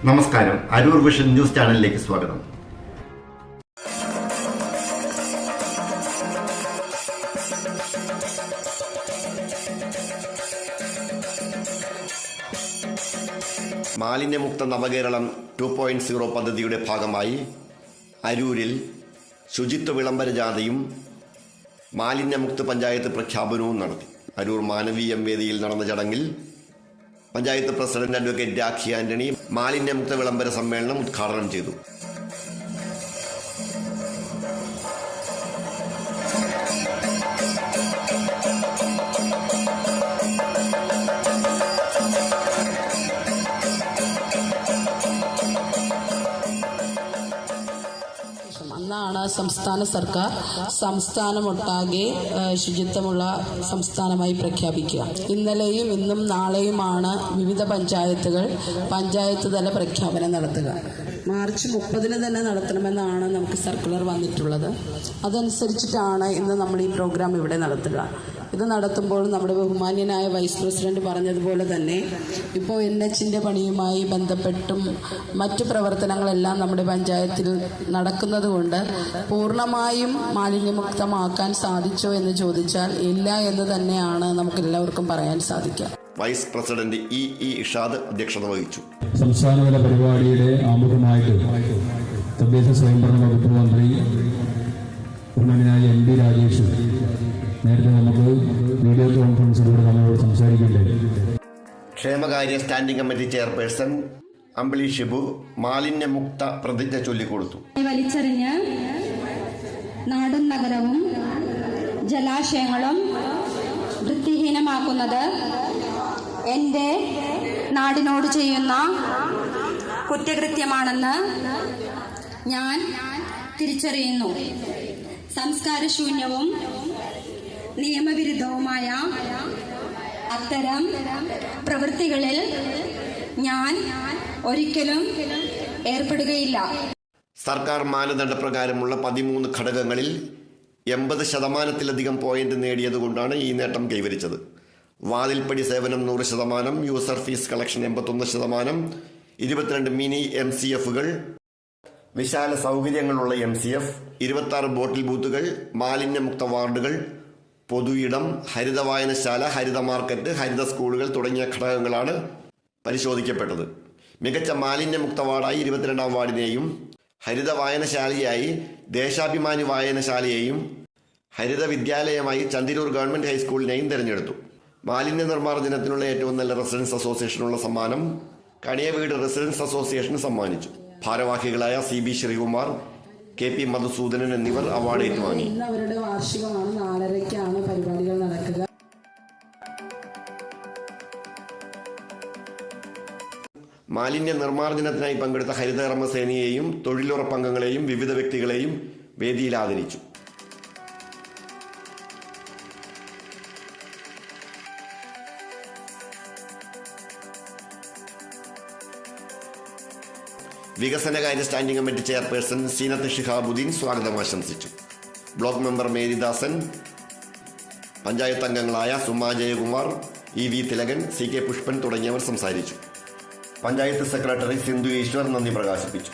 നമസ്കാരം, Aroor vision news ചാനലിലേക്ക് സ്വാഗതം. മാലിന്യമുക്ത നവകേരളം 2.0 പദ്ധതിയുടെ ഭാഗമായി അരൂരിൽ ശുചിത്വ വിളംബര ജാഥയും മാലിന്യമുക്ത പഞ്ചായത്ത് പ്രഖ്യാപനവും നടത്തി. അരൂർ മാനവീയം വേദിയിൽ നടന്ന ചടങ്ങിൽ പഞ്ചായത്ത് പ്രസിഡന്റ് അഡ്വക്കേറ്റ് രാഖി ആന്റണി മാലിന്യമുക്ത വിളംബര സമ്മേളനം ഉദ്ഘാടനം ചെയ്തു. അന്നാണ് സംസ്ഥാന സർക്കാർ സംസ്ഥാനമൊട്ടാകെ ശുചിത്വമുള്ള സംസ്ഥാനമായി പ്രഖ്യാപിക്കുക. ഇന്നലെയും ഇന്നും നാളെയുമാണ് വിവിധ പഞ്ചായത്തുകൾ പഞ്ചായത്ത് തല പ്രഖ്യാപനം നടത്തുക. മാർച്ച് 30 തന്നെ നടത്തണമെന്നാണ് നമുക്ക് സർക്കുലർ വന്നിട്ടുള്ളത്. അതനുസരിച്ചിട്ടാണ് ഇന്ന് നമ്മൾ ഈ പ്രോഗ്രാം ഇവിടെ നടത്തുക. ഇത് നടത്തുമ്പോൾ നമ്മുടെ ബഹുമാന്യനായ വൈസ് പ്രസിഡന്റ് പറഞ്ഞതുപോലെ തന്നെ ഇപ്പോൾ NH പണിയുമായി ബന്ധപ്പെട്ടും മറ്റു പ്രവർത്തനങ്ങളെല്ലാം നമ്മുടെ പഞ്ചായത്തിൽ നടക്കുന്നത് കൊണ്ട് പൂർണ്ണമായും മാലിന്യമുക്തമാക്കാൻ സാധിച്ചോ എന്ന് ചോദിച്ചാൽ ഇല്ല എന്ന് തന്നെയാണ് നമുക്ക് എല്ലാവർക്കും പറയാൻ സാധിക്കുക. വൈസ് പ്രസിഡന്റ് ഇ ഇഷാദ് അധ്യക്ഷത വഹിച്ചു. സംസ്ഥാനതല പരിപാടിയുടെ ആമുഖമായിട്ട് തദ്ദേശ സ്വയംഭരണ വകുപ്പ് മന്ത്രി ബഹുമാന്യനായ MP രാജേഷ് നേരത്തെ നമുക്ക് വീഡിയോ കോൺഫറൻസിലൂടെ നമ്മളോട് സംസാരിക്കുകയുണ്ടായി. ക്ഷേമകാര്യ സ്റ്റാൻഡിംഗ് കമ്മിറ്റി ചെയർപേഴ്സൺ അമ്പിളി ഷിബു മാലിന്യമുക്ത പ്രതിജ്ഞ ചൊല്ലിക്കൊടുത്തു. വലിച്ചെറിഞ്ഞ് നാടും നഗരവും ജലാശയങ്ങളും വൃത്തിഹീനമാക്കുന്നത് എൻ്റെ നാടിനോട് ചെയ്യുന്ന കുറ്റകൃത്യമാണെന്ന് ഞാൻ തിരിച്ചറിയുന്നു. സംസ്കാരശൂന്യവും നിയമവിരുദ്ധവുമായ അത്തരം പ്രവൃത്തികളിൽ ഞാൻ ഒരിക്കലും ഏർപ്പെടുകയില്ല. സർക്കാർ മാനദണ്ഡപ്രകാരമുള്ള 13 ഘടകങ്ങളിൽ 80% പോയിന്റ് നേടിയതുകൊണ്ടാണ് ഈ നേട്ടം കൈവരിച്ചത്. വാതിൽപ്പടി സേവനം 100%, യൂസർ ഫീസ് കളക്ഷൻ 81%, 22 മിനി MCFകൾ, വിശാല സൗകര്യങ്ങളുള്ള MCF, 26 ബോട്ടിൽ ബൂത്തുകൾ, മാലിന്യമുക്ത വാർഡുകൾ, പൊതു ഇടം, ഹരിത വായനശാല, ഹരിത മാർക്കറ്റ്, ഹരിത സ്കൂളുകൾ തുടങ്ങിയ ഘടകങ്ങളാണ് പരിശോധിക്കപ്പെട്ടത്. മികച്ച മാലിന്യമുക്ത വാർഡായി 22ാം വാർഡിനെയും ഹരിത വായനശാലയായി ദേശാഭിമാനി വായനശാലയെയും ഹരിത വിദ്യാലയമായി ചന്ദിരൂർ ഗവൺമെന്റ് ഹൈസ്കൂളിനെയും തിരഞ്ഞെടുത്തു. മാലിന്യ നിർമ്മാർജ്ജനത്തിനുള്ള ഏറ്റവും നല്ല റെസിഡൻസ് അസോസിയേഷനുള്ള സമ്മാനം കണിയവീട് റെസിഡൻസ് അസോസിയേഷന് സമ്മാനിച്ചു. ഭാരവാഹികളായ CB ശ്രീകുമാർ, KP മധുസൂദനൻ എന്നിവർ അവാർഡ് ഏറ്റുവാങ്ങി. അവരുടെ വാർഷികമാണ്. 4:30-ക്കാണ് പരിപാടികൾ നടക്കുക. മാലിന്യ നിർമ്മാർജ്ജനത്തിനായി പങ്കെടുത്ത ഹരിതകർമ്മസേനയെയും തൊഴിലുറപ്പംഗങ്ങളെയും വിവിധ വ്യക്തികളെയും വേദിയിൽ ആദരിച്ചു. വികസനകാര്യ standing committee chairperson Zeenath Shihabuddin സ്വാഗതം ആശംസിച്ചു. ബ്ലോക്ക് മെമ്പർ മേരിദാസൻ, പഞ്ചായത്ത് അംഗങ്ങളായ സുമാ ജയകുമാർ, EV തിലകൻ, CK പുഷ്പൻ തുടങ്ങിയവർ സംസാരിച്ചു. പഞ്ചായത്ത് സെക്രട്ടറി സിന്ധു ഈശ്വർ നന്ദി പ്രകാശിപ്പിച്ചു.